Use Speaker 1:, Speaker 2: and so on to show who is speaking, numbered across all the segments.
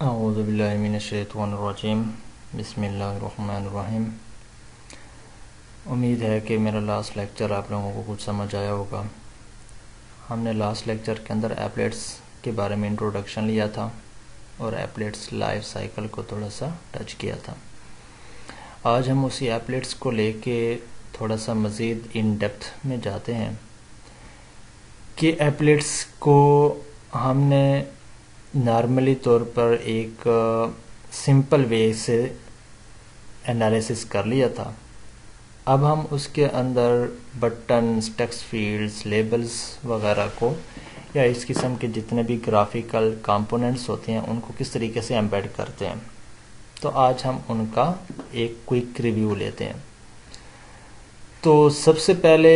Speaker 1: अऊज़ु बिल्लाहि मिनश्शैतानिर्रजीम बिस्मिल्लाहिर्रहमानिर्रहीम। उम्मीद है कि मेरा लास्ट लेक्चर आप लोगों को कुछ समझ आया होगा। हमने लास्ट लेक्चर के अंदर एप्लेट्स के बारे में इंट्रोडक्शन लिया था और एप्लेट्स लाइफ साइकिल को थोड़ा सा टच किया था। आज हम उसी एप्लेट्स को लेके थोड़ा सा मज़ीद इन डेप्थ में जाते हैं कि एप्लेट्स को हमने नॉर्मली तौर पर एक सिंपल वे से एनालिसिस कर लिया था। अब हम उसके अंदर बटन्स, टेक्स्ट फील्ड्स, लेबल्स वगैरह को या इस किस्म के जितने भी ग्राफिकल कंपोनेंट्स होते हैं उनको किस तरीके से एम्बेड करते हैं। तो आज हम उनका एक क्विक रिव्यू लेते हैं। तो सबसे पहले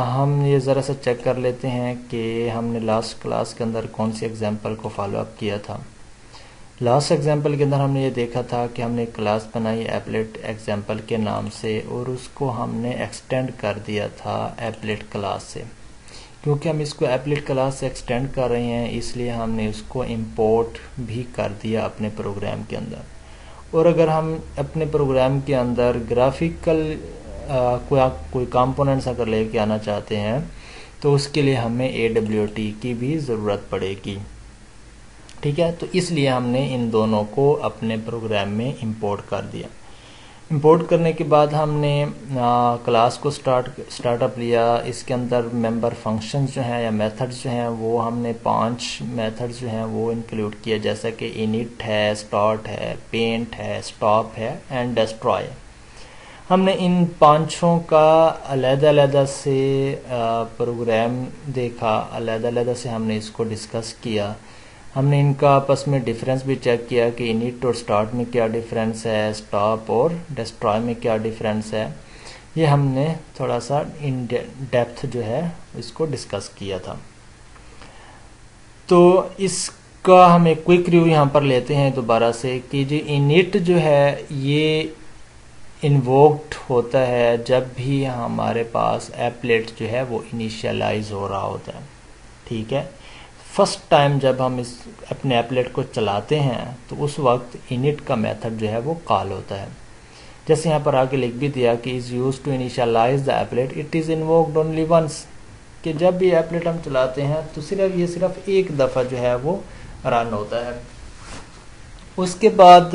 Speaker 1: हम ये ज़रा सा चेक कर लेते हैं कि हमने लास्ट क्लास के अंदर कौन सी एग्जांपल को फॉलो अप किया था। लास्ट एग्जांपल के अंदर हमने ये देखा था कि हमने क्लास बनाई एप्लेट एग्जांपल के नाम से और उसको हमने एक्सटेंड कर दिया था एप्लेट क्लास से। क्योंकि हम इसको एप्लेट क्लास से एक्सटेंड कर रहे हैं इसलिए हमने उसको इंपोर्ट भी कर दिया अपने प्रोग्राम के अंदर। और अगर हम अपने प्रोग्राम के अंदर ग्राफिकल कोई कंपोनेंट्स अगर लेके आना चाहते हैं तो उसके लिए हमें AWT की भी ज़रूरत पड़ेगी। ठीक है, तो इसलिए हमने इन दोनों को अपने प्रोग्राम में इंपोर्ट कर दिया। इंपोर्ट करने के बाद हमने क्लास को स्टार्टअप लिया। इसके अंदर मेंबर फंक्शंस जो हैं या मेथड्स जो हैं वो हमने 5 मेथड्स जो हैं वो इंक्लूड किया, जैसा कि इनिट है, स्टार्ट है, पेंट है, स्टॉप है एंड डिस्ट्रॉय। हमने इन पांचों का अलग-अलग से प्रोग्राम देखा, अलग-अलग से हमने इसको डिस्कस किया। हमने इनका आपस में डिफरेंस भी चेक किया कि इनिट और स्टार्ट में क्या डिफरेंस है, स्टॉप और डिस्ट्रॉय में क्या डिफरेंस है। ये हमने थोड़ा सा इन डेप्थ जो है इसको डिस्कस किया था। तो इसका हम एक क्विक रिव्यू यहाँ पर लेते हैं दोबारा से कि जो इनिट जो है ये इन्वोक्ड होता है जब भी हमारे पास एप्लेट जो है वो इनिशियलाइज हो रहा होता है। ठीक है, फर्स्ट टाइम जब हम इस अपने एप्लेट को चलाते हैं तो उस वक्त इनिट का मेथड जो है वो कॉल होता है। जैसे यहाँ पर आगे लिख भी दिया कि is use to initialize the applet, it is invoked only once, कि जब भी एप्लेट हम चलाते हैं तो सिर्फ एक दफ़ा जो है वो रन होता है। उसके बाद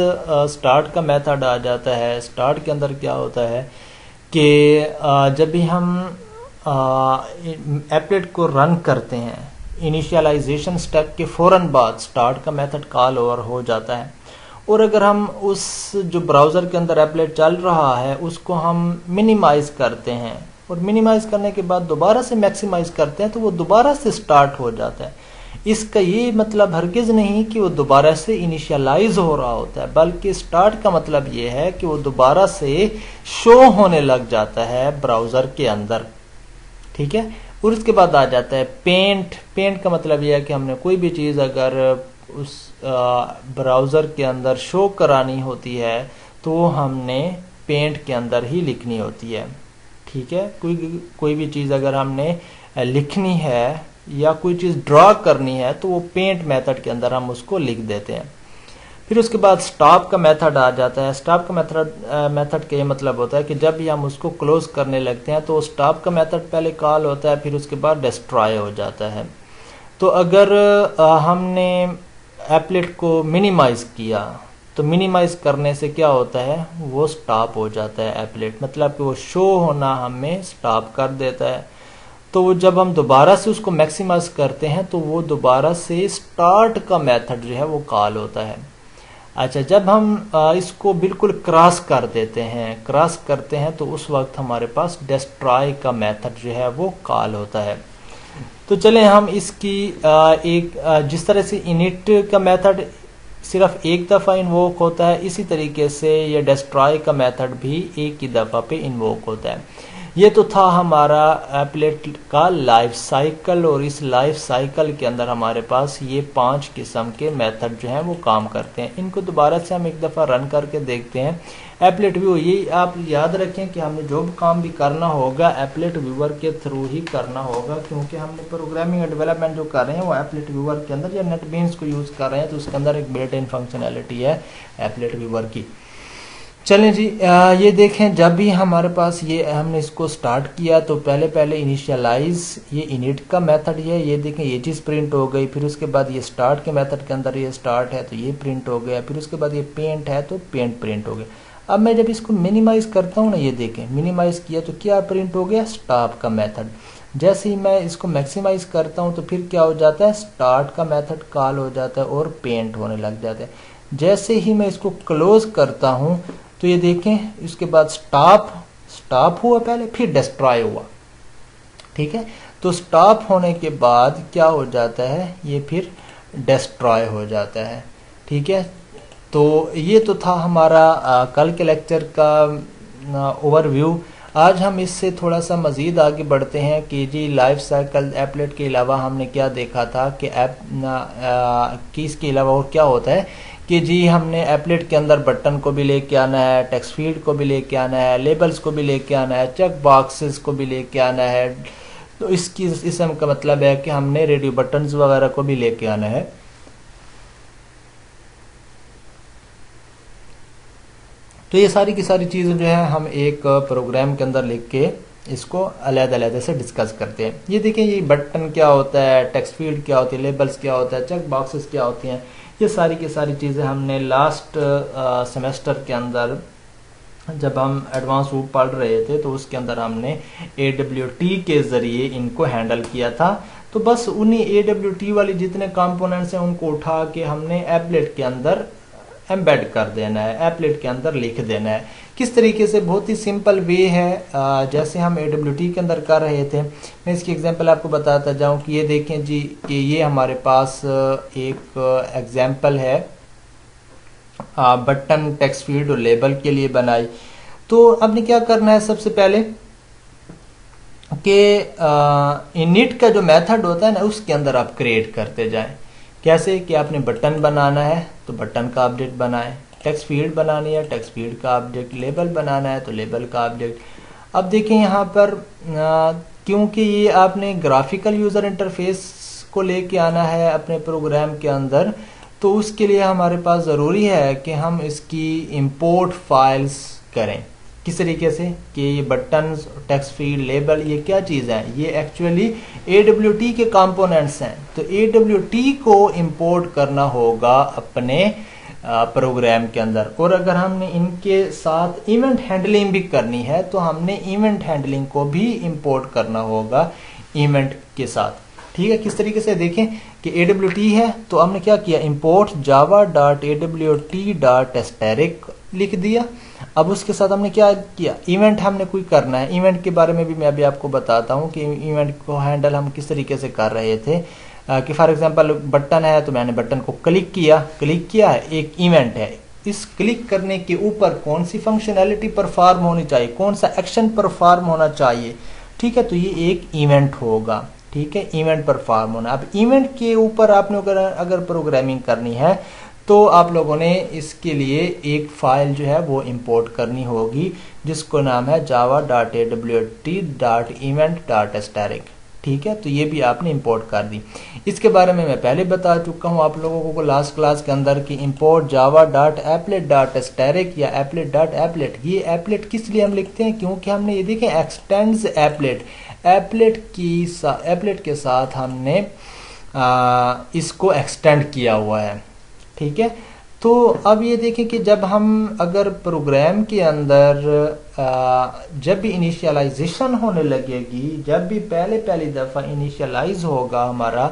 Speaker 1: स्टार्ट का मेथड आ जाता है। स्टार्ट के अंदर क्या होता है कि जब भी हम एप्लेट को रन करते हैं इनिशियलाइजेशन स्टेप के फ़ौरन बाद स्टार्ट का मेथड कॉल ओवर हो जाता है। और अगर हम उस जो ब्राउज़र के अंदर एप्लेट चल रहा है उसको हम मिनिमाइज़ करते हैं और मिनिमाइज़ करने के बाद दोबारा से मैक्सिमाइज़ करते हैं तो वो दोबारा से स्टार्ट हो जाता है। इसका ये मतलब हरगिज़ नहीं कि वो दोबारा से इनिशियलाइज हो रहा होता है, बल्कि स्टार्ट का मतलब ये है कि वो दोबारा से शो होने लग जाता है ब्राउज़र के अंदर। ठीक है, और उसके बाद आ जाता है पेंट। पेंट का मतलब यह है कि हमने कोई भी चीज़ अगर उस ब्राउज़र के अंदर शो करानी होती है तो हमने पेंट के अंदर ही लिखनी होती है। ठीक है, कोई भी चीज़ अगर हमने लिखनी है या कोई चीज़ ड्रा करनी है तो वो पेंट मेथड के अंदर हम उसको लिख देते हैं। फिर उसके बाद स्टॉप का मेथड आ जाता है। स्टॉप का मेथड का ये मतलब होता है कि जब भी हम उसको क्लोज करने लगते हैं तो स्टॉप का मेथड पहले कॉल होता है, फिर उसके बाद डिस्ट्रॉय हो जाता है। तो अगर हमने एप्लेट को मिनिमाइज किया तो मिनिमाइज करने से क्या होता है वो स्टॉप हो जाता है एप्लेट, मतलब कि वो शो होना हमें स्टॉप कर देता है। तो जब हम दोबारा से उसको मैक्सिमाइज करते हैं तो वो दोबारा से स्टार्ट का मेथड जो है वो कॉल होता है। अच्छा, जब हम इसको बिल्कुल क्रॉस कर देते हैं, क्रॉस करते हैं तो उस वक्त हमारे पास डिस्ट्रॉय का मेथड जो है वो कॉल होता है। तो चलें हम इसकी जिस तरह से इनिट का मेथड सिर्फ एक दफ़ा इन्वोक होता है, इसी तरीके से ये डिस्ट्रॉय का मेथड भी एक ही दफ़ा पे इन्वोक होता है। ये तो था हमारा एप्लेट का लाइफ साइकिल, और इस लाइफ साइकिल के अंदर हमारे पास ये 5 किस्म के मेथड जो हैं वो काम करते हैं। इनको दोबारा से हम एक दफ़ा रन करके देखते हैं। एप्लेट व्यू, ये आप याद रखें कि हमने जो भी काम भी करना होगा एप्लेट व्यूअर के थ्रू ही करना होगा, क्योंकि हमने प्रोग्रामिंग और डेवलपमेंट जो कर रहे हैं वो एप्लेट व्यूअर के अंदर या नेटबीन्स को यूज़ कर रहे हैं, तो उसके अंदर एक बिल्ट इन फंक्शनैलिटी है एप्लेट व्यूअर की। चलें जी, ये देखें जब भी हमारे पास ये हमने इसको स्टार्ट किया तो पहले इनिशियलाइज, ये इनिट का मेथड है, ये देखें ये चीज़ प्रिंट हो गई। फिर उसके बाद ये स्टार्ट के मेथड के अंदर ये स्टार्ट है तो ये प्रिंट हो गया। फिर उसके बाद ये पेंट है तो पेंट प्रिंट हो गया। अब मैं जब इसको मिनिमाइज करता हूँ ना, ये देखें मिनिमाइज किया तो क्या प्रिंट हो गया, स्टॉप का मेथड। जैसे ही मैं इसको मैक्सिमाइज करता हूँ तो फिर क्या हो जाता है, स्टार्ट का मेथड कॉल हो जाता है और पेंट होने लग जाता है। जैसे ही मैं इसको क्लोज करता हूँ तो ये देखें इसके बाद स्टॉप हुआ पहले, फिर डिस्ट्रॉय हुआ। ठीक है, तो स्टॉप होने के बाद क्या हो जाता है, ये फिर डिस्ट्रॉय हो जाता है। ठीक है, तो ये तो था हमारा कल के लेक्चर का ओवरव्यू। आज हम इससे थोड़ा सा मज़ीद आगे बढ़ते हैं कि जी लाइफ साइकिल एप्लेट के अलावा हमने क्या देखा था कि इसके अलावा और क्या होता है कि जी हमने एप्लेट के अंदर बटन को भी लेके आना है, टेक्स्ट फील्ड को भी लेके आना है, लेबल्स को भी लेके आना है, चेक बॉक्सेस को भी लेके आना है। तो इसम का मतलब है कि हमने रेडियो बटन्स वगैरह को भी लेके आना है। तो ये सारी की सारी चीज़ें जो है हम एक प्रोग्राम के अंदर लिख के इसको अलग-अलग से डिस्कस करते हैं। ये देखें ये बटन क्या होता है, टेक्स्ट फील्ड क्या होती है, लेबल्स क्या होता है, चेक बॉक्सेस क्या होती हैं, ये सारी की सारी चीज़ें हमने लास्ट सेमेस्टर के अंदर जब हम एडवांस रूप पढ़ रहे थे तो उसके अंदर हमने AWT के ज़रिए इनको हैंडल किया था। तो बस उन्हीं AWT वाली जितने कंपोनेंट्स हैं उनको उठा के हमने एप्लेट के अंदर एम्बेड कर देना है, एप्लेट के अंदर लिख देना है। किस तरीके से, बहुत ही सिंपल वे है, जैसे हम AWT के अंदर कर रहे थे। मैं इसकी एग्जांपल आपको बताता जाऊं कि ये देखें जी कि ये हमारे पास एक एग्जांपल है बटन टेक्स्ट फील्ड और लेबल के लिए बनाई। तो आपने क्या करना है, सबसे पहले कि इनिट का जो मेथड होता है ना उसके अंदर आप क्रिएट करते जाएं। कैसे कि आपने बटन बनाना है तो बटन का ऑब्जेक्ट बनाएं, टेक्स्ट फील्ड बनानी है टेक्स्ट फील्ड का ऑब्जेक्ट, लेबल बनाना है तो लेबल का ऑब्जेक्ट। अब देखें यहाँ पर क्योंकि ये आपने ग्राफिकल यूज़र इंटरफेस को लेके आना है अपने प्रोग्राम के अंदर, तो उसके लिए हमारे पास ज़रूरी है कि हम इसकी इंपोर्ट फाइल्स करें। किस तरीके से कि ये बटन, टेक्स्ट फील्ड, लेबल ये क्या चीज़ है, ये एक्चुअली AWT के कंपोनेंट्स हैं। तो AWT को इंपोर्ट करना होगा अपने प्रोग्राम के अंदर। और अगर हमने इनके साथ इवेंट हैंडलिंग भी करनी है तो हमने इवेंट हैंडलिंग को भी इंपोर्ट करना होगा इवेंट के साथ। ठीक है, किस तरीके से देखें कि AWT है तो हमने क्या किया, इंपोर्ट java.awt.asterisk लिख दिया। अब उसके साथ हमने क्या किया, इवेंट हमने कोई करना है। इवेंट के बारे में भी मैं अभी आपको बताता हूँ कि इवेंट को हैंडल हम किस तरीके से कर रहे थे। कि फॉर एग्जांपल बटन है तो मैंने बटन को क्लिक किया है, एक इवेंट है। इस क्लिक करने के ऊपर कौन सी फंक्शनैलिटी परफॉर्म होनी चाहिए, कौन सा एक्शन परफॉर्म होना चाहिए। ठीक है, तो ये एक इवेंट होगा। ठीक है, इवेंट परफॉर्म होना। अब इवेंट के ऊपर आपने अगर प्रोग्रामिंग करनी है तो आप लोगों ने इसके लिए एक फाइल जो है वो इंपोर्ट करनी होगी जिसको नाम है java.awt.event.asterisk। ठीक है, तो ये भी आपने इंपोर्ट कर दी। इसके बारे में मैं पहले बता चुका हूँ आप लोगों को लास्ट क्लास के अंदर कि इंपोर्ट java.applet.asterisk या applet.applet। ये एप्लेट किस लिए हम लिखते हैं, क्योंकि हमने ये देखें एक्सटेंड्स एप्लेट के साथ हमने इसको एक्सटेंड किया हुआ है। ठीक है, तो अब ये देखें कि जब हम अगर प्रोग्राम के अंदर जब भी इनिशियलाइजेशन होने लगेगी, जब भी पहली दफ़ा इनिशियलाइज होगा हमारा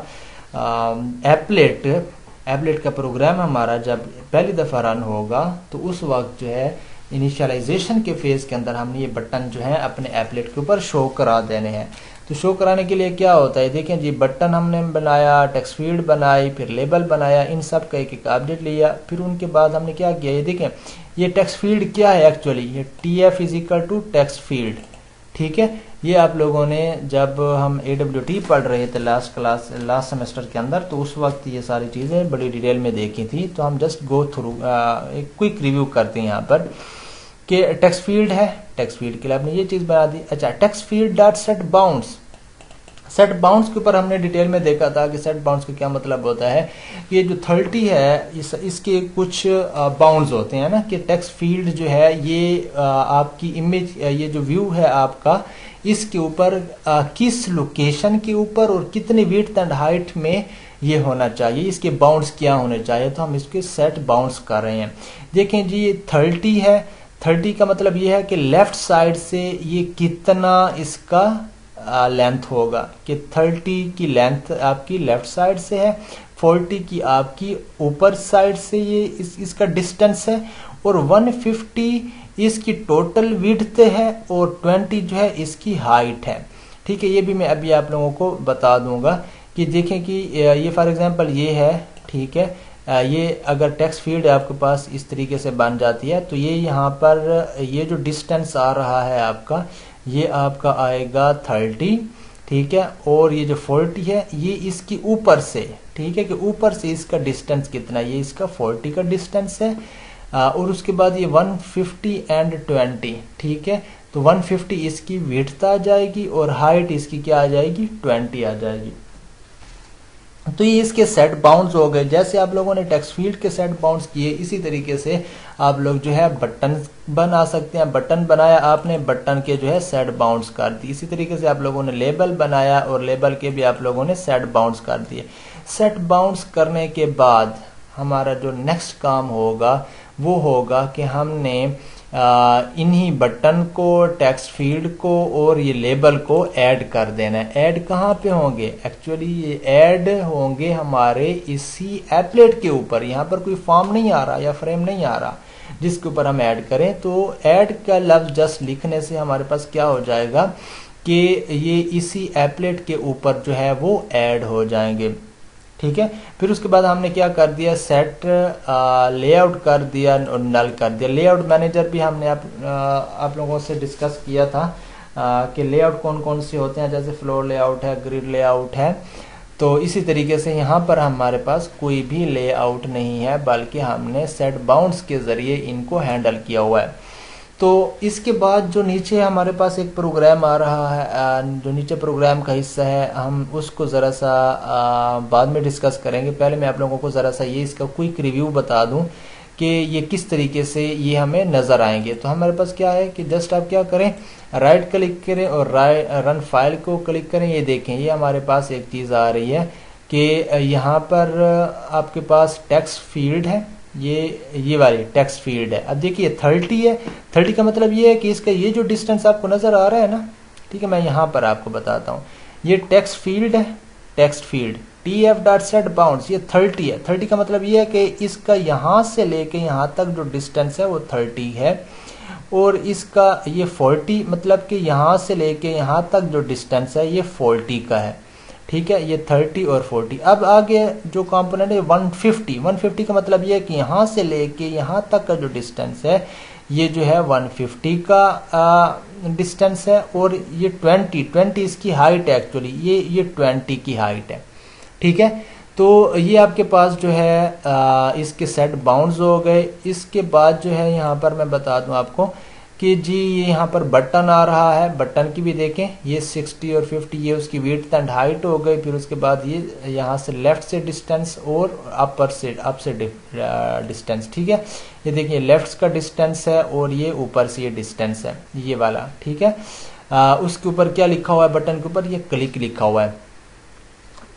Speaker 1: एप्लेट का प्रोग्राम हमारा जब पहली दफ़ा रन होगा तो उस वक्त जो है इनिशियलाइजेशन के फेज के अंदर हमने ये बटन जो है अपने एप्लेट के ऊपर शो करा देने हैं। तो शो कराने के लिए क्या होता है, देखें जी बटन हमने बनाया, टेक्स्ट फील्ड बनाई, फिर लेबल बनाया, इन सब का एक ऑब्जेक्ट लिया। फिर उनके बाद हमने क्या किया, ये देखें ये टेक्स्ट फील्ड क्या है एक्चुअली, ये TF is equal to text field. ठीक है, ये आप लोगों ने जब हम AWT पढ़ रहे थे लास्ट सेमेस्टर के अंदर, तो उस वक्त ये सारी चीज़ें बड़ी डिटेल में देखी थी। तो हम जस्ट गो थ्रू एक क्विक रिव्यू करते हैं यहाँ पर कि टेक्स्ट फील्ड है, टेक्स्ट फील्ड के लिए आपने ये चीज़ बना दी। अच्छा, text field dot set bounds, set bounds के ऊपर हमने डिटेल में देखा था कि सेट बाउंड्स का क्या मतलब होता है। ये जो 30 है इसके कुछ बाउंड्स होते हैं ना, कि टेक्स्ट फील्ड जो है ये आपकी इमेज, ये जो व्यू है आपका, इसके ऊपर किस लोकेशन के ऊपर और कितनी विड्थ एंड हाइट में ये होना चाहिए, इसके बाउंड्स क्या होने चाहिए। तो हम इसके सेट बाउंड्स कर रहे हैं। देखें जी, ये 30 है, 30 का मतलब ये है कि लेफ्ट साइड से ये कितना इसका लेंथ होगा, कि 30 की लेंथ आपकी लेफ्ट साइड से है, 40 की आपकी ऊपर साइड से ये इसका डिस्टेंस है, और 150 इसकी टोटल विड्थ है, और 20 जो है इसकी हाइट है। ठीक है, ये भी मैं अभी आप लोगों को बता दूंगा कि देखें कि ये फॉर एग्जांपल ये है, ठीक है, ये अगर टेक्स्ट फील्ड आपके पास इस तरीके से बन जाती है, तो ये यहाँ पर ये जो डिस्टेंस आ रहा है आपका, ये आपका आएगा 30, ठीक है, और ये जो 40 है ये इसकी ऊपर से, ठीक है, कि ऊपर से इसका डिस्टेंस कितना, ये इसका 40 का डिस्टेंस है, और उसके बाद ये 150 एंड 20, ठीक है, तो 150 इसकी विड्थ आ जाएगी और हाइट इसकी क्या आ जाएगी, 20 आ जाएगी। तो ये इसके सेट बाउंड्स हो गए। जैसे आप लोगों ने टेक्स्ट फील्ड के सेट बाउंड्स किए, इसी तरीके से आप लोग जो है बटन बना सकते हैं। बटन बनाया आपने, बटन के जो है सेट बाउंड्स कर दिए। इसी तरीके से आप लोगों ने लेबल बनाया और लेबल के भी आप लोगों ने सेट बाउंड्स कर दिए। सेट बाउंड्स करने के बाद हमारा जो नेक्स्ट काम होगा वो होगा कि हमने इन्हीं बटन को, टेक्स्ट फील्ड को और ये लेबल को ऐड कर देना है। ऐड कहाँ पे होंगे, एक्चुअली ये ऐड होंगे हमारे इसी एप्लेट के ऊपर। यहाँ पर कोई फॉर्म नहीं आ रहा या फ्रेम नहीं आ रहा जिसके ऊपर हम ऐड करें। तो ऐड का लफ्ज जस्ट लिखने से हमारे पास क्या हो जाएगा कि ये इसी एप्लेट के ऊपर जो है वो ऐड हो जाएंगे। ठीक है, फिर उसके बाद हमने क्या कर दिया, सेट लेआउट कर दिया और नल कर दिया। लेआउट मैनेजर भी हमने आप लोगों से डिस्कस किया था कि लेआउट कौन कौन से होते हैं, जैसे फ्लोर लेआउट है, ग्रिड लेआउट है। तो इसी तरीके से यहाँ पर हमारे पास कोई भी लेआउट नहीं है, बल्कि हमने सेट बाउंड्स के जरिए इनको हैंडल किया हुआ है। तो इसके बाद जो नीचे हमारे पास एक प्रोग्राम आ रहा है, जो नीचे प्रोग्राम का हिस्सा है, हम उसको ज़रा सा बाद में डिस्कस करेंगे। पहले मैं आप लोगों को ज़रा सा ये इसका क्विक रिव्यू बता दूं कि ये किस तरीके से ये हमें नज़र आएंगे। तो हमारे पास क्या है कि जस्ट आप क्या करें, राइट क्लिक करें और रन फाइल को क्लिक करें। ये देखें, ये हमारे पास एक चीज़ आ रही है कि यहाँ पर आपके पास टेक्स्ट फील्ड है, ये वाली टेक्स्ट फील्ड है। अब देखिए 30 है, 30 का मतलब ये है कि इसका ये जो डिस्टेंस आपको नजर आ रहा है ना, ठीक है, मैं यहाँ पर आपको बताता हूँ। ये टेक्स्ट फील्ड है, टेक्स्ट फील्ड tf.setBounds ये 30 है। 30 का मतलब ये है कि इसका यहाँ से लेके यहाँ तक जो डिस्टेंस है वो 30 है, और इसका ये 40 मतलब कि यहाँ से लेके यहाँ तक जो डिस्टेंस है ये 40 का है। ठीक है, ये 30 और 40। अब आगे जो कंपोनेंट है 150 का मतलब ये है कि यहाँ से लेके यहाँ तक का जो डिस्टेंस है ये जो है 150 का डिस्टेंस है, और ये 20 इसकी हाइट है। एक्चुअली ये 20 की हाइट है। ठीक है, तो ये आपके पास जो है इसके सेट बाउंड्स हो गए। इसके बाद जो है यहाँ पर मैं बता दूं आपको कि जी ये यहाँ पर बटन आ रहा है, बटन की भी देखें, ये 60 और 50 ये उसकी विड्थ एंड हाइट हो गई। फिर उसके बाद ये यहाँ से लेफ्ट से डिस्टेंस और अप से डिस्टेंस। ठीक है, ये देखिए लेफ्ट का डिस्टेंस है और ये ऊपर से ये डिस्टेंस है, ये वाला। ठीक है, उसके ऊपर क्या लिखा हुआ है, बटन के ऊपर ये क्लिक लिखा हुआ है,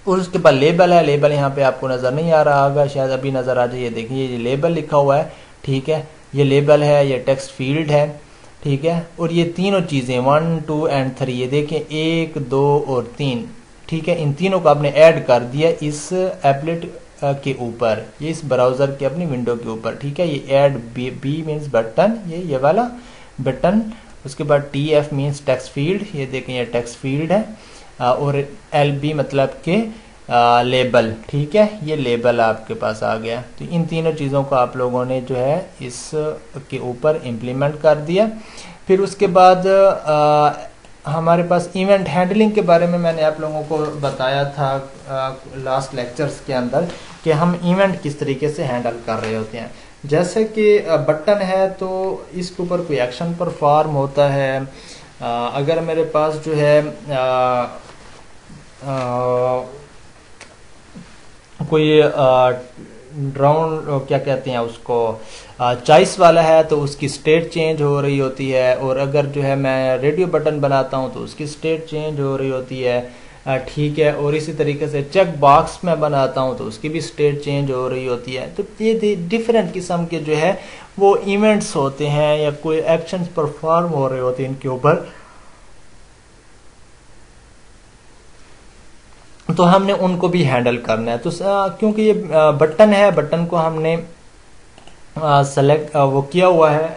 Speaker 1: और उसके बाद लेबल है। लेबल यहाँ पे आपको नजर नहीं आ रहा होगा, शायद अभी नजर आ जाए। ये देखिए ये लेबल लिखा हुआ है। ठीक है, ये लेबल है, ये टेक्स्ट फील्ड है। ठीक है, और ये तीनों चीजें 1, 2 एंड 3, ये देखें 1, 2 और 3। ठीक है, इन तीनों को आपने ऐड कर दिया इस एप्लेट के ऊपर, ये इस ब्राउजर के अपनी विंडो के ऊपर। ठीक है, ये ऐड बी मीन्स बटन, ये वाला बटन। उसके बाद TF मीन्स टेक्स्ट फील्ड, ये देखें ये टेक्स्ट फील्ड है, और LB मतलब के लेबल। ठीक है, ये लेबल आपके पास आ गया। तो इन तीनों चीज़ों को आप लोगों ने जो है इस के ऊपर इम्प्लीमेंट कर दिया। फिर उसके बाद हमारे पास इवेंट हैंडलिंग के बारे में मैंने आप लोगों को बताया था लास्ट लेक्चर्स के अंदर कि हम इवेंट किस तरीके से हैंडल कर रहे होते हैं। जैसे कि बटन है तो इसके ऊपर कोई एक्शन परफॉर्म होता है। अगर मेरे पास जो है कोई राउंड क्या कहते हैं उसको चॉइस वाला है तो उसकी स्टेट चेंज हो रही होती है, और अगर जो है मैं रेडियो बटन बनाता हूं तो उसकी स्टेट चेंज हो रही होती है। ठीक है, और इसी तरीके से चेक बॉक्स में बनाता हूं तो उसकी भी स्टेट चेंज हो रही होती है। तो ये डिफरेंट किस्म के जो है वो इवेंट्स होते हैं या कोई एक्शन परफॉर्म हो रहे होते हैं इनके ऊपर। तो हमने उनको भी हैंडल करना है। तो क्योंकि ये बटन है, बटन को हमने सेलेक्ट वो किया हुआ है,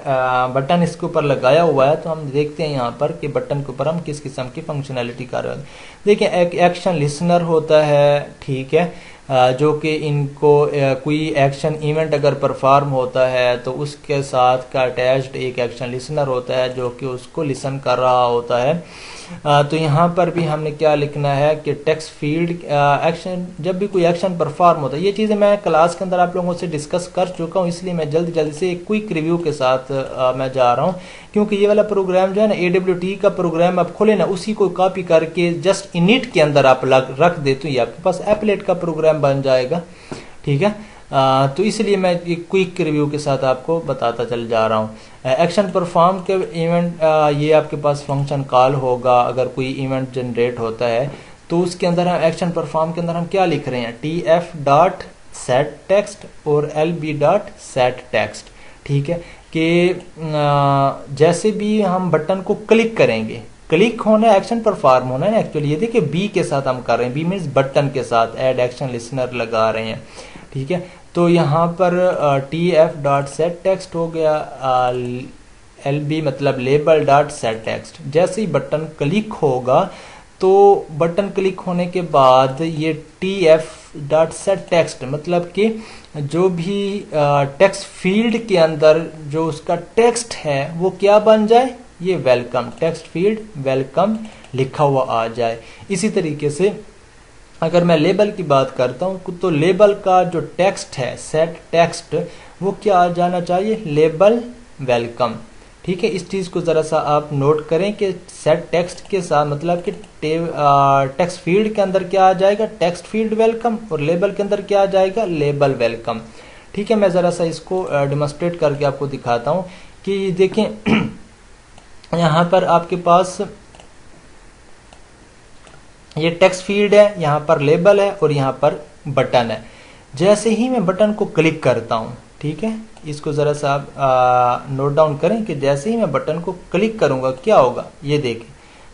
Speaker 1: बटन इसके ऊपर लगाया हुआ है, तो हम देखते हैं यहाँ पर कि बटन के ऊपर हम किस किस्म की फंक्शनैलिटी कर रहे हैं। देखिए एक एक्शन लिसनर होता है, ठीक है, जो कि इनको कोई एक्शन इवेंट अगर परफॉर्म होता है तो उसके साथ का अटैच्ड एक एक्शन लिसनर होता है जो कि उसको लिसन कर रहा होता है। तो यहाँ पर भी हमने क्या लिखना है कि टेक्स्ट फील्ड एक्शन, जब भी कोई एक्शन परफॉर्म होता है, ये चीज़ें मैं क्लास के अंदर आप लोगों से डिस्कस कर चुका हूँ, इसलिए मैं जल्दी जल्दी से एक क्विक रिव्यू के साथ मैं जा रहा हूँ। क्योंकि ये वाला प्रोग्राम जो है ना AWT का प्रोग्राम आप खोले ना, उसी को कॉपी करके जस्ट इनिट के अंदर आप रख दे तो ये आपके पास एप्लेट का प्रोग्राम बन जाएगा। ठीक है, तो इसलिए मैं एक क्विक रिव्यू के साथ आपको बताता चल जा रहा हूँ। एक्शन परफॉर्म के इवेंट, ये आपके पास फंक्शन कॉल होगा अगर कोई इवेंट जनरेट होता है तो उसके अंदर हम एक्शन परफॉर्म के अंदर हम क्या लिख रहे हैं, tf.setText और lb.setText। ठीक है, कि जैसे भी हम बटन को क्लिक करेंगे, क्लिक होना एक्शन परफॉर्म होना है एक्चुअली। ये देखिए बी के साथ हम कर रहे हैं, बी मीन्स बटन के साथ ऐड एक्शन लिसनर लगा रहे हैं। ठीक है, तो यहाँ पर tf.setText हो गया, lb मतलब label.setText। जैसे ही बटन क्लिक होगा तो बटन क्लिक होने के बाद ये tf.setText मतलब कि जो भी टेक्स्ट फील्ड के अंदर जो उसका टेक्स्ट है वो क्या बन जाए, ये वेलकम, टेक्स्ट फील्ड वेलकम लिखा हुआ आ जाए। इसी तरीके से अगर मैं लेबल की बात करता हूं तो लेबल का जो टेक्स्ट है सेट टेक्स्ट वो क्या आ जाना चाहिए, लेबल वेलकम। ठीक है, इस चीज को जरा सा आप नोट करें कि सेट टेक्स्ट के साथ मतलब कि टेक्स्ट फील्ड के अंदर क्या आ जाएगा, टेक्स्ट फील्ड वेलकम, और लेबल के अंदर क्या आ जाएगा, लेबल वेलकम। ठीक है, मैं जरा सा इसको डेमोन्स्ट्रेट करके आपको दिखाता हूं कि देखें यहां पर आपके पास ये टेक्स्ट फील्ड है, यहाँ पर लेबल है और यहाँ पर बटन है। जैसे ही मैं बटन को क्लिक करता हूँ, ठीक है, इसको जरा सा आप नोट डाउन करें कि जैसे ही मैं बटन को क्लिक करूंगा क्या होगा। ये देखें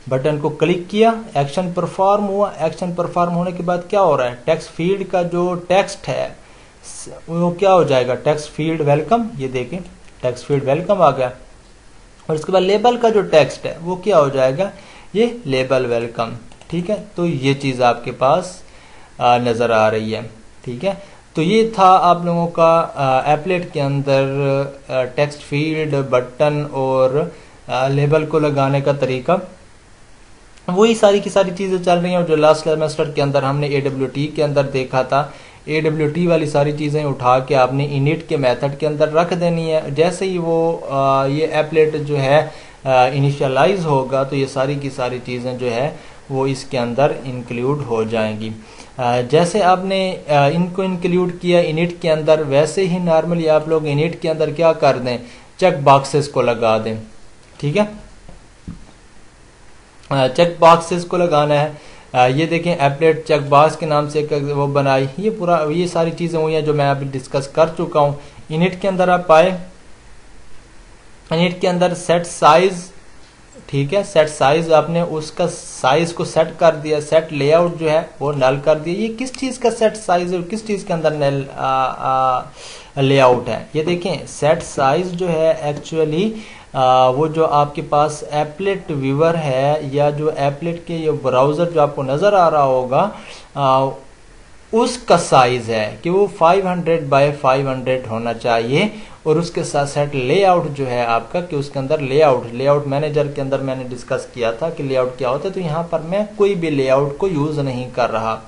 Speaker 1: बटन को क्लिक किया, एक्शन परफॉर्म हुआ, एक्शन परफॉर्म होने के बाद क्या हो रहा है, टेक्स्ट फील्ड का जो टेक्स्ट है वो क्या हो जाएगा, टेक्स्ट फील्ड वेलकम। ये देखें टेक्स्ट फील्ड वेलकम आ गया, और इसके बाद लेबल का जो टेक्स्ट है वो क्या हो जाएगा, ये लेबल वेलकम। ठीक है, तो ये चीज आपके पास नजर आ रही है। ठीक है, तो ये था आप लोगों का एप्लेट के अंदर टेक्स्ट फील्ड, बटन और लेबल को लगाने का तरीका। वही सारी की सारी चीजें चल रही हैं जो लास्ट सेमेस्टर के अंदर हमने AWT के अंदर देखा था। AWT वाली सारी चीजें उठा के आपने इनिट के मेथड के अंदर रख देनी है। जैसे ही वो ये एप्लेट जो है इनिशियलाइज होगा तो ये सारी की सारी चीजें जो है वो इसके अंदर इंक्लूड हो जाएंगी। जैसे आपने इनको इंक्लूड किया इनिट के अंदर, वैसे ही नॉर्मली आप लोग इनिट के अंदर क्या कर दें, चेक बॉक्सेस को लगा दें। ठीक है, चेक बॉक्सेस को लगाना है। ये देखें एप्लेट चेक बॉक्स के नाम से वो बनाई, ये पूरा ये सारी चीजें हुई हैं जो मैं अभी डिस्कस कर चुका हूँ। इनिट के अंदर आप आए, इनिट के अंदर सेट साइज, ठीक है, सेट साइज आपने उसका साइज को सेट कर दिया, सेट लेआउट जो है वो नल कर दिया। ये किस चीज का सेट साइज है, किस चीज के अंदर नल लेआउट है। ये देखें सेट साइज जो है एक्चुअली वो जो आपके पास एप्लेट व्यूअर है या जो एप्लेट के ये ब्राउजर जो आपको नजर आ रहा होगा उसका साइज है कि वो 500 बाय 500 होना चाहिए। और उसके साथ साथ लेआउट जो है आपका कि उसके अंदर लेआउट मैनेजर के अंदर मैंने डिस्कस किया था कि लेआउट क्या होता है, तो यहाँ पर मैं कोई भी लेआउट को यूज नहीं कर रहा।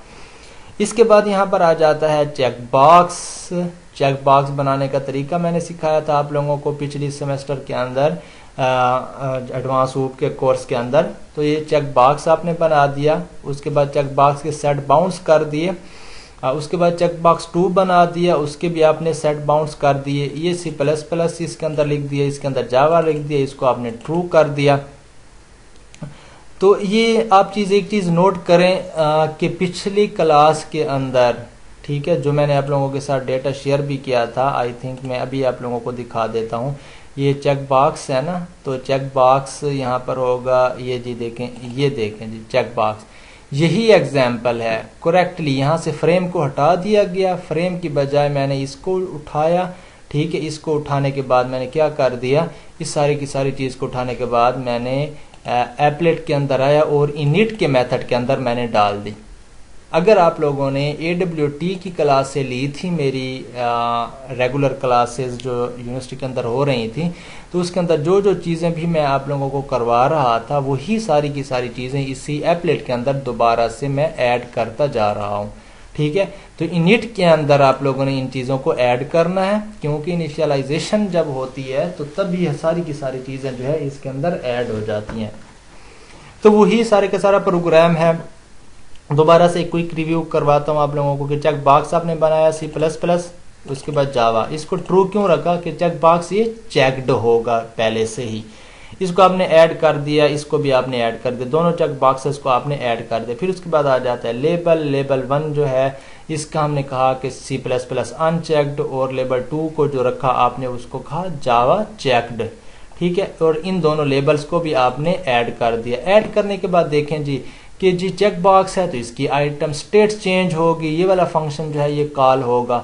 Speaker 1: इसके बाद यहाँ पर आ जाता है चेक बॉक्स बनाने का तरीका मैंने सिखाया था आप लोगों को पिछली सेमेस्टर के अंदर एडवांस ऊप के कोर्स के अंदर। तो ये चेक बॉक्स आपने बना दिया, उसके बाद चेक बॉक्स के सेट बाउंड्स कर दिए, उसके बाद चेक बॉक्स 2 बना दिया, उसके भी आपने सेट बाउंड्स कर दिए। ये C++ इसके अंदर लिख दिया, इसके अंदर जावा लिख दिया, इसको आपने ट्रू कर दिया। तो ये आप एक चीज नोट करें कि पिछली क्लास के अंदर, ठीक है, जो मैंने आप लोगों के साथ डेटा शेयर भी किया था, आई थिंक मैं अभी आप लोगों को दिखा देता हूँ। ये चेक बॉक्स है ना, तो चेक बॉक्स यहाँ पर होगा, ये जी देखें, ये देखें जी चेक बॉक्स, यही एग्जाम्पल है। करेक्टली यहाँ से फ्रेम को हटा दिया गया, फ्रेम की बजाय मैंने इसको उठाया, ठीक है। इसको उठाने के बाद मैंने क्या कर दिया, इस सारी की सारी चीज को उठाने के बाद मैंने एप्लेट के अंदर आया और इनिट के मेथड के अंदर मैंने डाल दी। अगर आप लोगों ने AWT की क्लास से ली थी, मेरी रेगुलर क्लासेस जो यूनिवर्सिटी के अंदर हो रही थी, तो उसके अंदर जो जो चीज़ें भी मैं आप लोगों को करवा रहा था वही सारी की सारी चीज़ें इसी एप्लेट के अंदर दोबारा से मैं ऐड करता जा रहा हूँ, ठीक है। तो इनिट के अंदर आप लोगों ने इन चीज़ों को ऐड करना है, क्योंकि इनिशियलाइजेशन जब होती है तो तब ये सारी की सारी चीज़ें जो है इसके अंदर ऐड हो जाती हैं। तो वही सारे का सारा प्रोग्राम है। दोबारा से एक क्विक रिव्यू करवाता हूँ आप लोगों को कि चेक बॉक्स आपने बनाया C++, उसके बाद जावा। इसको ट्रू क्यों रखा कि चेक बॉक्स ये चेक्ड होगा पहले से ही। इसको आपने ऐड कर दिया, इसको भी आपने ऐड कर दिया, दोनों चेक बॉक्सेस को आपने ऐड कर दिया। फिर उसके बाद आ जाता है लेबल 1 जो है, इसका हमने कहा कि C++ अनचेक्ड, और लेबल 2 को जो रखा आपने उसको कहा जावा चेक्ड, ठीक है। और इन दोनों लेबल्स को भी आपने ऐड कर दिया। ऐड करने के बाद देखें जी कि जी चेक बॉक्स है तो इसकी आइटम स्टेट चेंज होगी, ये वाला फंक्शन जो है ये कॉल होगा।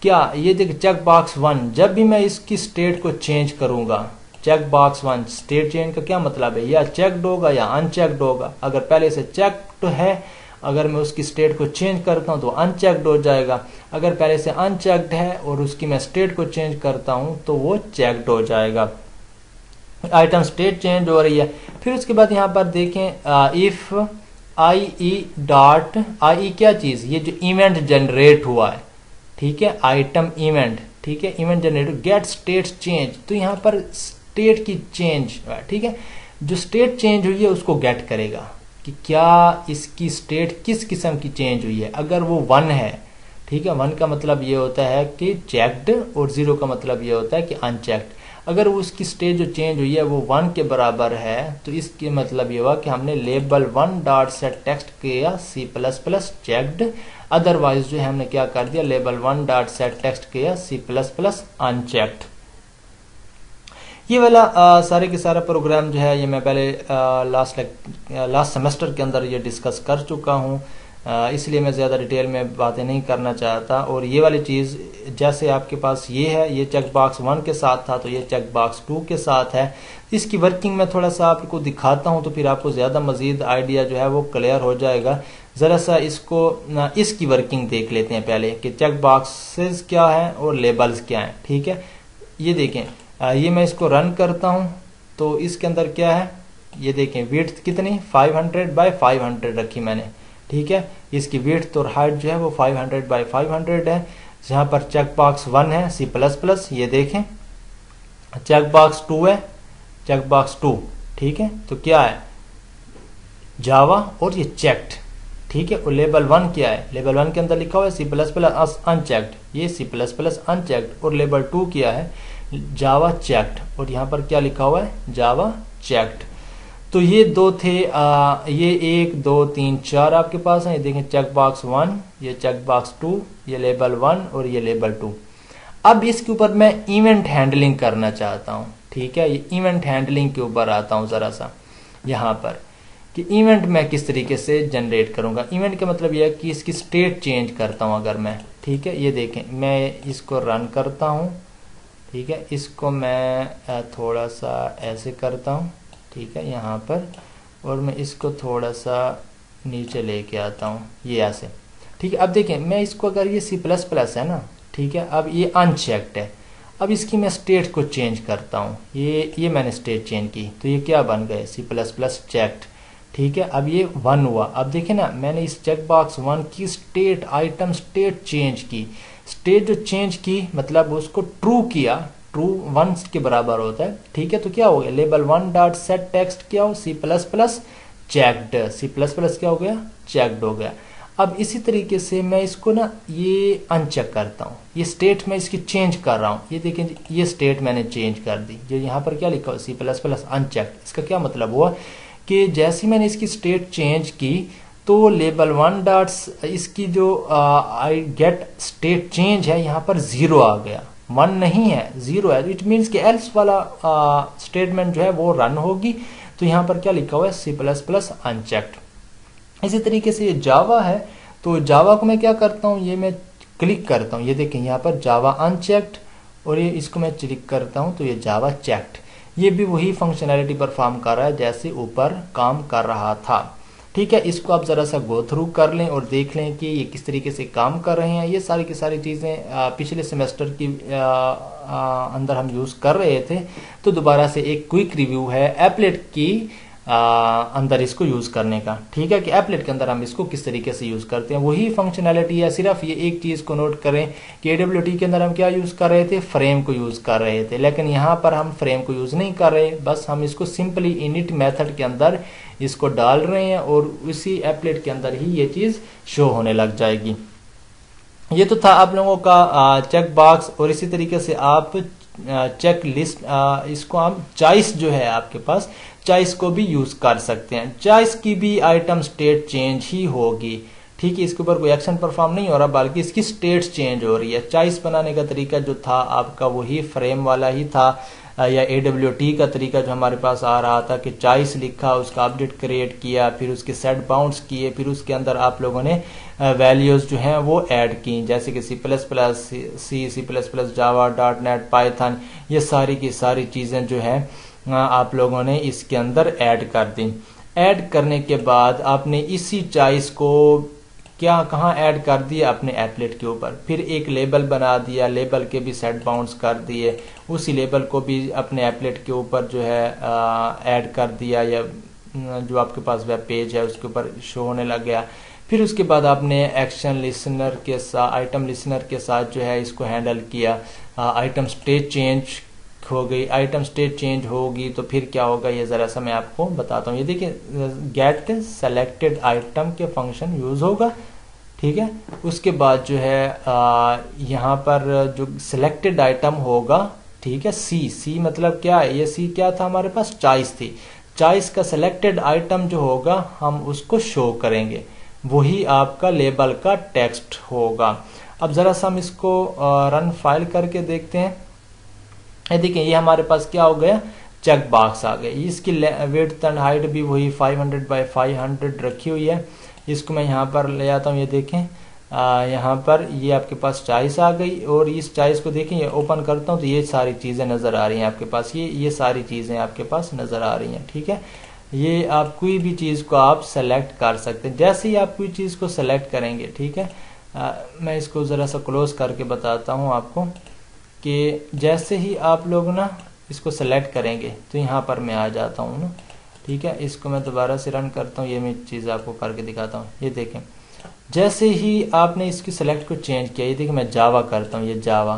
Speaker 1: क्या ये देखिए चेक बॉक्स 1, जब भी मैं इसकी स्टेट को चेंज करूंगा, चेक बॉक्स 1 स्टेट चेंज का क्या मतलब है, या चेक्ड होगा या अनचेक्ड होगा। अगर पहले से चेक्ड है, अगर मैं उसकी स्टेट को चेंज करता हूं तो अनचेक्ड हो जाएगा। अगर पहले से अनचेक्ड है और उसकी मैं स्टेट को चेंज करता हूं तो वो चेक्ड हो जाएगा। आइटम स्टेट चेंज हो रही है। फिर उसके बाद यहां पर देखें इफ आई क्या चीज, ये जो इवेंट जनरेट हुआ है, ठीक है, आइटम इवेंट, ठीक है, event generate get state change, तो यहां पर स्टेट की चेंज, ठीक है, जो स्टेट चेंज हुई है उसको गेट करेगा कि क्या इसकी स्टेट किस किस्म की चेंज हुई है। अगर वो 1 है, ठीक है, 1 का मतलब ये होता है कि चेक्ड, और 0 का मतलब ये होता है कि अनचेक्ड। अगर उसकी स्टेट जो चेंज हुई है वो 1 के बराबर है, तो इसके मतलब ये हुआ कि हमने लेबल 1 डॉट सेट टेक्स्ट किया C++ चेक्ड, अदरवाइज जो है हमने क्या कर दिया, लेबल 1 डॉट सेट टेक्स्ट किया C++ अनचेक्ड। ये वाला सारे के सारा प्रोग्राम जो है ये मैं पहले लास्ट सेमेस्टर के अंदर ये डिस्कस कर चुका हूँ, इसलिए मैं ज़्यादा डिटेल में बातें नहीं करना चाहता। और ये वाली चीज़ जैसे आपके पास ये है, ये चेक बॉक्स 1 के साथ था तो ये चेक बॉक्स 2 के साथ है। इसकी वर्किंग में थोड़ा सा आपको दिखाता हूँ तो फिर आपको ज़्यादा मज़ीद आइडिया जो है वो क्लियर हो जाएगा। ज़रा सा इसकी वर्किंग देख लेते हैं पहले कि चेक बॉक्सेस क्या है और लेबल्स क्या है, ठीक है। ये देखें, ये मैं इसको रन करता हूँ तो इसके अंदर क्या है, ये देखें विड्थ कितनी 500 बाय 500 रखी मैंने, ठीक है। इसकी विड्थ और हाइट जो है वो 500 बाय 500 है। जहां पर चेक बॉक्स 1 है C++, ये देखें, चेक बॉक्स 2 है, चेक बॉक्स 2, ठीक है, तो क्या है जावा और ये चेक्ड, ठीक है। और लेबल 1 क्या है, लेबल 1 के अंदर लिखा हुआ है C++ अनचेक्ड, ये C++ अनचेक्ड। और लेबल 2 क्या है, जावा चेक्ड, और यहाँ पर क्या लिखा हुआ है, जावा चेक्ड। तो ये 2 थे, ये 1 2 3 4 आपके पास है। ये देखें चेक बॉक्स 1, ये चेक बॉक्स 2, ये लेबल 1 और ये लेबल 2। अब इसके ऊपर मैं इवेंट हैंडलिंग करना चाहता हूँ, ठीक है। ये इवेंट हैंडलिंग के ऊपर आता हूँ जरा सा यहाँ पर कि इवेंट मैं किस तरीके से जनरेट करूंगा। इवेंट का मतलब यह है कि इसकी स्टेट चेंज करता हूं अगर मैं, ठीक है। ये देखें मैं इसको रन करता हूं, ठीक है, इसको मैं थोड़ा सा ऐसे करता हूं, ठीक है, यहाँ पर, और मैं इसको थोड़ा सा नीचे लेके आता हूँ, ये ऐसे, ठीक है। अब देखें मैं इसको, अगर ये सी प्लस प्लस है ना, ठीक है, अब ये अनचेक्ड है, अब इसकी मैं स्टेट को चेंज करता हूँ, ये मैंने स्टेट चेंज की तो ये क्या बन गए, सी प्लस प्लस चेक्ड, ठीक है। अब ये 1 हुआ। अब देखिए ना, मैंने इस चेक बॉक्स 1 की स्टेट, आइटम स्टेट चेंज की, स्टेट जो चेंज की मतलब उसको ट्रू किया, ट्रू 1 के बराबर होता है, ठीक है। तो क्या हो गया, लेबल 1 डॉट सेट टेक्स्ट क्या हो, C plus plus checked, C plus plus क्या हो गया, चेक्ड हो गया। अब इसी तरीके से मैं इसको ना ये अनचेक करता हूँ, ये स्टेट में इसकी चेंज कर रहा हूँ, ये देखें ये स्टेट मैंने चेंज कर दी, जो यहाँ पर क्या लिखा हुआ सी प्लस प्लस अनचेक्ड। इसका क्या मतलब हुआ कि जैसे मैंने इसकी स्टेट चेंज की तो लेबल 1 डॉट्स इसकी जो आई गेट स्टेट चेंज है यहाँ पर 0 आ गया, 1 नहीं है 0 है। इट मीन्स कि एल्स वाला स्टेटमेंट जो है वो रन होगी। तो यहाँ पर क्या लिखा हुआ है, सी प्लस प्लस अनचेक्ड। इसी तरीके से ये जावा है, तो जावा को मैं क्या करता हूँ, ये मैं क्लिक करता हूँ, ये देखें यहाँ पर जावा अनचेक्ड, और ये इसको मैं क्लिक करता हूँ तो ये जावा चेक्ड। ये भी वही फंक्शनैलिटी परफॉर्म कर रहा है जैसे ऊपर काम कर रहा था, ठीक है। इसको आप जरा सा गो थ्रू कर लें और देख लें कि ये किस तरीके से काम कर रहे हैं। ये सारी की सारी चीज़ें पिछले सेमेस्टर की अंदर हम यूज़ कर रहे थे, तो दोबारा से एक क्विक रिव्यू है एप्लेट की अंदर इसको यूज करने का, ठीक है, कि एप्लेट के अंदर हम इसको किस तरीके से यूज करते हैं, वही फंक्शनैलिटी है। सिर्फ ये एक चीज को नोट करें कि AWT के अंदर हम क्या यूज कर रहे थे, फ्रेम को यूज कर रहे थे, लेकिन यहाँ पर हम फ्रेम को यूज नहीं कर रहे, बस हम इसको सिंपली इनिट मेथड के अंदर इसको डाल रहे हैं और उसी एप्लेट के अंदर ही ये चीज शो होने लग जाएगी। ये तो था आप लोगों का चेक बॉक्स। और इसी तरीके से आप चेक लिस्ट, इसको हम चॉइस जो है आपके पास, चॉइस को भी यूज कर सकते हैं। चॉइस की भी आइटम स्टेट चेंज ही होगी, ठीक है। इसके ऊपर कोई एक्शन परफॉर्म नहीं हो रहा, बल्कि इसकी स्टेट चेंज हो रही है। चॉइस बनाने का तरीका जो था आपका वही फ्रेम वाला ही था, या AWT का तरीका जो हमारे पास आ रहा था कि चॉइस लिखा, उसका अपडेट क्रिएट किया, फिर उसके सेट बाउंड्स किए, फिर उसके अंदर आप लोगों ने वैल्यूज जो हैं वो ऐड की, जैसे कि C plus plus C plus plus Java .NET Python, ये सारी की सारी चीज़ें जो है आप लोगों ने इसके अंदर ऐड कर दी। ऐड करने के बाद आपने इसी चॉइस को क्या कहाँ ऐड कर दिया, अपने एप्लेट के ऊपर, फिर एक लेबल बना दिया, लेबल के भी सेट बाउंड्स कर दिए, उसी लेबल को भी अपने एप्लेट के ऊपर जो है ऐड कर दिया, या जो आपके पास वेब पेज है उसके ऊपर शो होने लग गया। फिर उसके बाद आपने एक्शन लिसनर के साथ, आइटम लिसनर के साथ जो है इसको हैंडल किया। आइटम स्टेट चेंज हो गई, आइटम स्टेट चेंज होगी तो फिर क्या होगा, ये जरा सा मैं आपको बताता हूँ। ये देखिए गेट सेलेक्टेड आइटम के फंक्शन यूज होगा, ठीक है। उसके बाद जो है यहाँ पर जो सिलेक्टेड आइटम होगा, ठीक है, सी मतलब क्या है, ये सी क्या था हमारे पास, चॉइस थी, चॉइस का सिलेक्टेड आइटम जो होगा हम उसको शो करेंगे, वही आपका लेबल का टेक्स्ट होगा। अब जरा सा हम इसको रन फाइल करके देखते हैं। ये देखिए ये हमारे पास क्या हो गया, चेक बॉक्स आ गए। इसकी विड्थ एंड हाइट भी वही 500 बाय 500 रखी हुई है। इसको मैं यहाँ पर ले आता हूँ, ये देखें यहाँ पर ये आपके पास चॉइस आ गई, और इस चॉइस को देखें, ये ओपन करता हूँ तो ये सारी चीज़ें नज़र आ रही हैं आपके पास, ये सारी चीज़ें आपके पास नज़र आ रही हैं, ठीक है। ये आप कोई भी चीज़ को आप सेलेक्ट कर सकते हैं, जैसे ही आप कोई चीज़ को सेलेक्ट करेंगे, ठीक है। मैं इसको ज़रा सा क्लोज करके बताता हूँ आपको कि जैसे ही आप लोग ना इसको सेलेक्ट करेंगे तो यहाँ पर मैं आ जाता हूँ ना, ठीक है। इसको मैं दोबारा से रन करता हूँ, ये मैं चीज़ आपको करके दिखाता हूँ। ये देखें जैसे ही आपने इसकी सेलेक्ट को चेंज किया, ये देखिए मैं जावा करता हूँ, ये जावा,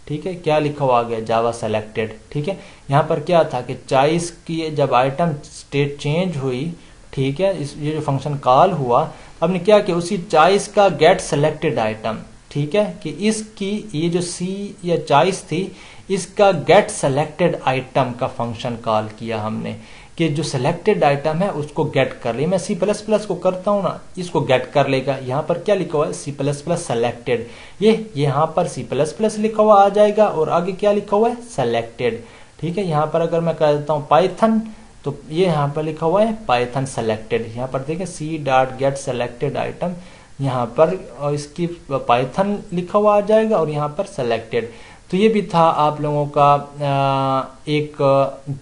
Speaker 1: ठीक है, क्या लिखा हुआ आ गया, जावा सेलेक्टेड, ठीक है। यहाँ पर क्या था कि चॉइस की जब आइटम स्टेट चेंज हुई, ठीक है, ये जो फंक्शन कॉल हुआ, आपने क्या किया, उसी चॉइस का गेट सेलेक्टेड आइटम, ठीक है, कि इसकी ये जो सी या चॉइस थी, इसका गेट सेलेक्टेड आइटम का फंक्शन कॉल किया हमने, कि जो सिलेक्टेड आइटम है उसको गेट कर ले। मैं सी प्लस प्लस को करता हूँ ना, इसको गेट कर लेगा। यहाँ पर क्या लिखा हुआ है, सी प्लस प्लस सेलेक्टेड, ये यहाँ पर सी प्लस प्लस लिखा हुआ आ जाएगा, और आगे क्या लिखा हुआ है, सेलेक्टेड, ठीक है। यहाँ पर अगर मैं कर देता हूँ पाइथन, तो ये यहाँ पर लिखा हुआ है पाइथन सेलेक्टेड। यहाँ पर देखें C dot get selected item, यहाँ पर और इसकी पाइथन लिखा हुआ आ जाएगा, और यहाँ पर सेलेक्टेड। तो ये भी था आप लोगों का एक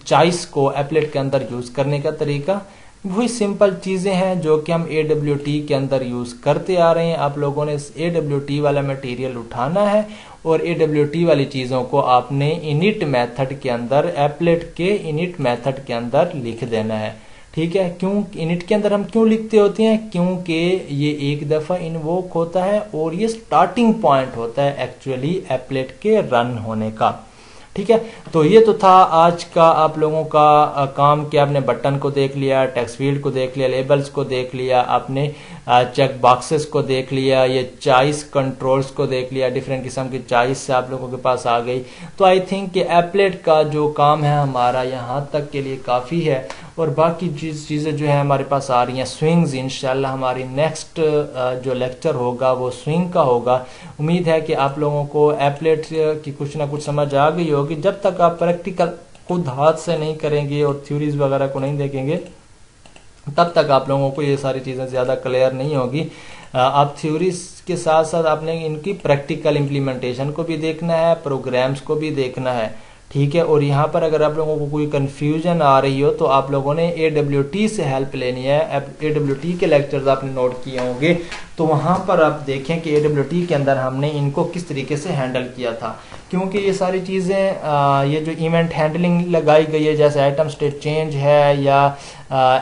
Speaker 1: चॉइस को एप्लेट के अंदर यूज करने का तरीका। वही सिंपल चीज़ें हैं जो कि हम AWT के अंदर यूज़ करते आ रहे हैं। आप लोगों ने इस AWT वाला मटेरियल उठाना है और AWT वाली चीज़ों को आपने इनिट मेथड के अंदर, एप्लेट के इनिट मेथड के अंदर लिख देना है। ठीक है, क्यों इनिट के अंदर हम क्यों लिखते होते हैं? क्योंकि ये एक दफ़ा इन्वोक होता है और ये स्टार्टिंग पॉइंट होता है एक्चुअली एप्लेट के रन होने का। ठीक है, तो ये तो था आज का आप लोगों का काम कि आपने बटन को देख लिया, टेक्स्ट फील्ड को देख लिया, लेबल्स को देख लिया, आपने चेक बॉक्सेस को देख लिया, ये चॉइस कंट्रोल्स को देख लिया, डिफरेंट किस्म की चॉइस से आप लोगों के पास आ गई। तो आई थिंक कि एप्लेट का जो काम है हमारा यहाँ तक के लिए काफ़ी है और बाकी चीज़ें जो है हमारे पास आ रही हैं। स्विंग्स इंशाल्लाह हमारी नेक्स्ट जो लेक्चर होगा वो स्विंग का होगा। उम्मीद है कि आप लोगों को एप्लेट की कुछ ना कुछ समझ आ गई होगी। जब तक आप प्रैक्टिकल खुद हाथ से नहीं करेंगे और थ्योरीज वगैरह को नहीं देखेंगे तब तक आप लोगों को ये सारी चीज़ें ज़्यादा क्लियर नहीं होगी। आप थ्योरीज के साथ साथ आपने इनकी प्रैक्टिकल इम्प्लीमेंटेशन को भी देखना है, प्रोग्राम्स को भी देखना है। ठीक है, और यहाँ पर अगर आप लोगों को कोई कंफ्यूजन आ रही हो तो आप लोगों ने AWT से हेल्प लेनी है। AWT के लेक्चर्स आपने नोट किए होंगे तो वहाँ पर आप देखें कि AWT के अंदर हमने इनको किस तरीके से हैंडल किया था, क्योंकि ये सारी चीज़ें ये जो इवेंट हैंडलिंग लगाई गई है, जैसे आइटम स्टेट चेंज है या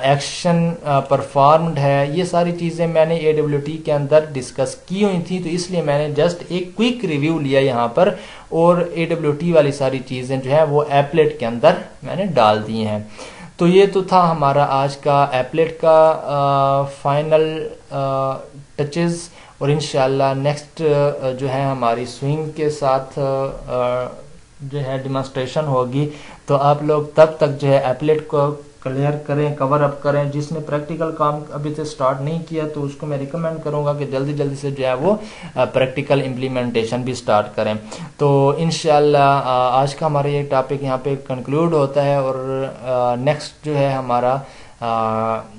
Speaker 1: एक्शन परफॉर्म्ड है, ये सारी चीज़ें मैंने AWT के अंदर डिस्कस की हुई थी। तो इसलिए मैंने जस्ट एक क्विक रिव्यू लिया यहाँ पर और AWT वाली सारी चीज़ें जो है वो एप्लेट के अंदर मैंने डाल दी हैं। तो ये तो था हमारा आज का एप्लेट का फाइनल टचेस और इंशाल्लाह नेक्स्ट जो है हमारी स्विंग के साथ जो है डिमॉन्स्ट्रेशन होगी। तो आप लोग तब तक जो है एप्लेट को क्लियर करें, कवर अप करें। जिसने प्रैक्टिकल काम अभी तक स्टार्ट नहीं किया तो उसको मैं रिकमेंड करूंगा कि जल्दी जल्दी से जो है वो प्रैक्टिकल इम्प्लीमेंटेशन भी स्टार्ट करें। तो इंशाल्लाह आज का हमारा ये टॉपिक यहाँ पे कंक्लूड होता है और नेक्स्ट जो है हमारा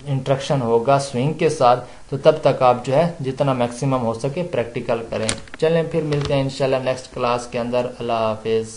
Speaker 1: इंट्रक्शन होगा स्विंग के साथ। तो तब तक आप जो है जितना मैक्सिमम हो सके प्रैक्टिकल करें। चलें फिर मिलते हैं इंशाल्लाह नेक्स्ट क्लास के अंदर। अल्लाह हाफिज़।